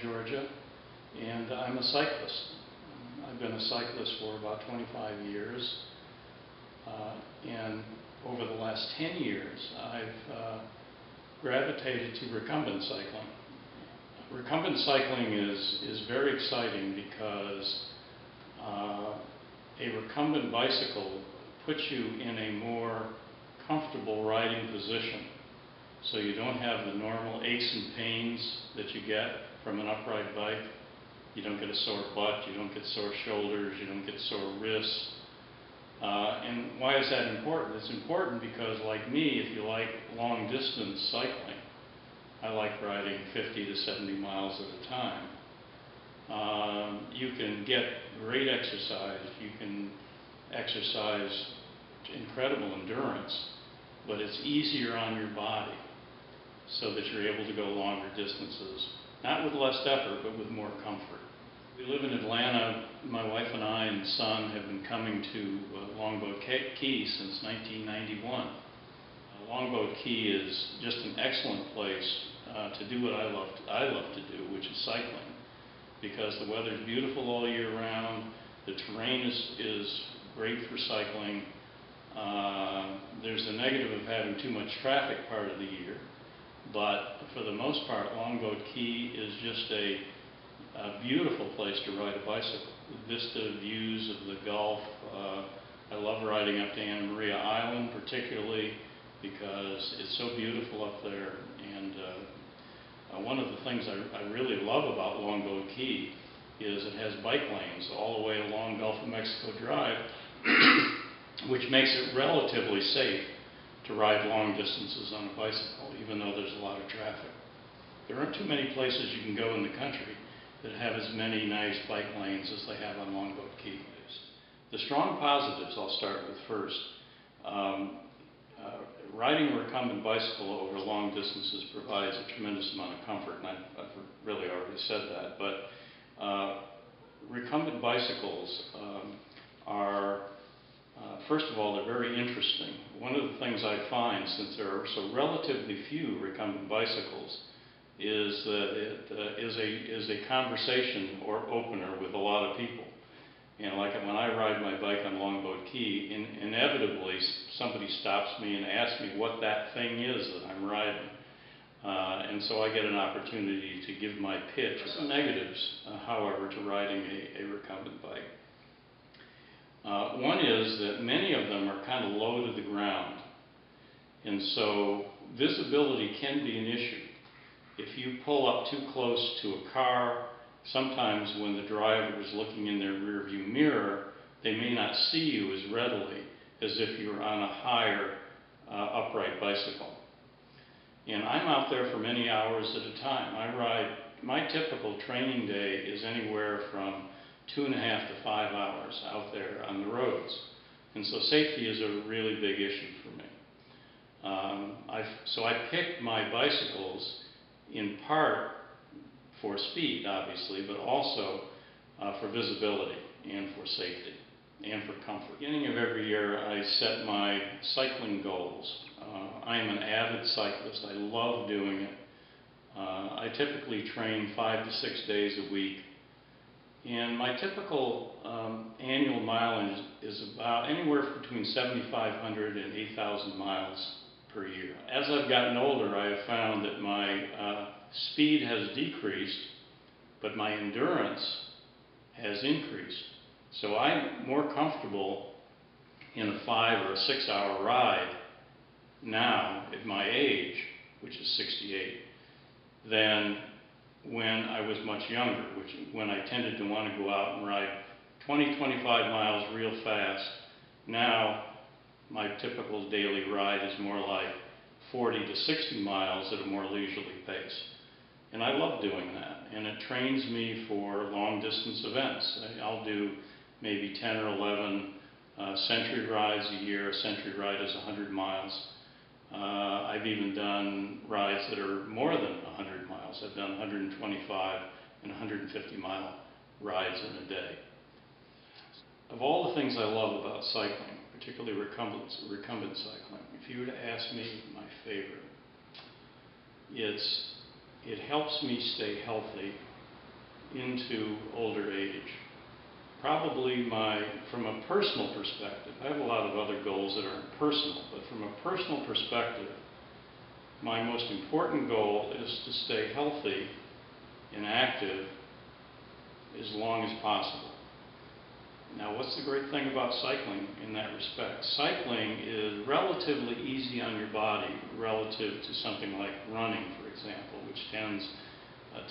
Georgia, and I'm a cyclist. I've been a cyclist for about 25 years, and over the last 10 years, I've gravitated to recumbent cycling. Recumbent cycling is very exciting because a recumbent bicycle puts you in a more comfortable riding position. So you don't have the normal aches and pains that you get from an upright bike. You don't get a sore butt, you don't get sore shoulders, you don't get sore wrists. And why is that important? It's important because, like me, if you like long distance cycling, I like riding 50 to 70 miles at a time. You can get great exercise, you can exercise incredible endurance, but it's easier on your body so that you're able to go longer distances. Not with less effort, but with more comfort. We live in Atlanta. My wife and I and son have been coming to Longboat Key since 1991. Longboat Key is just an excellent place to do what I love to do, which is cycling, because the weather is beautiful all year round. The terrain is great for cycling. There's the negative of having too much traffic part of the year, but for the most part, Longboat Key is just a beautiful place to ride a bicycle. The vista views of the Gulf. I love riding up to Anna Maria Island, particularly because it's so beautiful up there. And one of the things I really love about Longboat Key is it has bike lanes all the way along Gulf of Mexico Drive, which makes it relatively safe to ride long distances on a bicycle, even though there's a lot of traffic. There aren't too many places you can go in the country that have as many nice bike lanes as they have on Longboat Key. The strong positives I'll start with first. Riding a recumbent bicycle over long distances provides a tremendous amount of comfort, and I've really already said that, but recumbent bicycles are, first of all, they're very interesting. One of the things I find, since there are so relatively few recumbent bicycles, is that it is a conversation or opener with a lot of people. You know, like when I ride my bike on Longboat Key, inevitably somebody stops me and asks me what that thing is that I'm riding. And so I get an opportunity to give my pitch. There are some negatives, however, to riding a recumbent bike. One is that many of them are kind of low to the ground, and so visibility can be an issue. If you pull up too close to a car, sometimes when the driver is looking in their rearview mirror, they may not see you as readily as if you were on a higher upright bicycle. And I'm out there for many hours at a time. My typical training day is anywhere from 2.5 to 5 hours out there on the roads. And so safety is a really big issue for me. So I picked my bicycles in part for speed, obviously, but also for visibility and for safety and for comfort. Beginning of every year, I set my cycling goals. I am an avid cyclist. I love doing it. I typically train 5 to 6 days a week. And my typical annual mileage is about anywhere between 7,500 and 8,000 miles per year. As I've gotten older, I have found that my speed has decreased, but my endurance has increased. So I'm more comfortable in a 5 or a 6 hour ride now at my age, which is 68, than when I was much younger, when I tended to want to go out and ride 20, 25 miles real fast. Now my typical daily ride is more like 40 to 60 miles at a more leisurely pace. And I love doing that, and it trains me for long distance events. I'll do maybe 10 or 11 century rides a year. A century ride is 100 miles. I've even done rides that are more than 100 miles. I've done 125 and 150 mile rides in a day. Of all the things I love about cycling, particularly recumbent cycling, if you were to ask me my favorite, it helps me stay healthy into older age. Probably from a personal perspective, I have a lot of other goals that aren't personal, but from a personal perspective, my most important goal is to stay healthy and active as long as possible. Now, what's the great thing about cycling in that respect? Cycling is relatively easy on your body relative to something like running, for example, which tends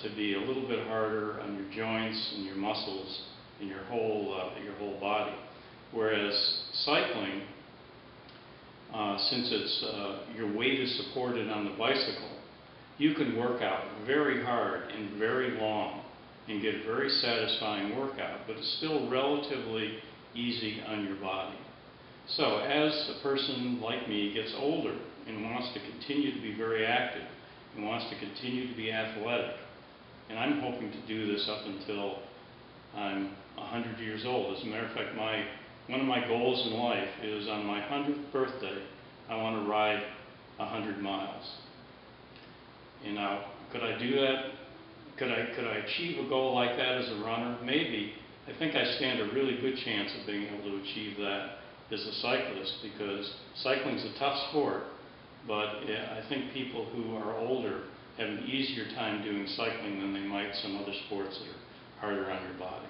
to be a little bit harder on your joints and your muscles and your whole body. Whereas cycling, since your weight is supported on the bicycle, you can work out very hard and very long and get a very satisfying workout, but it's still relatively easy on your body. So as a person like me gets older and wants to continue to be very active and wants to continue to be athletic, and I'm hoping to do this up until I'm 100 years old. As a matter of fact, one of my goals in life is on my 100th birthday, I want to ride 100 miles. And now, could I do that? Could I achieve a goal like that as a runner? Maybe. I think I stand a really good chance of being able to achieve that as a cyclist, because cycling is a tough sport, but I think people who are older have an easier time doing cycling than they might some other sports that are harder on your body.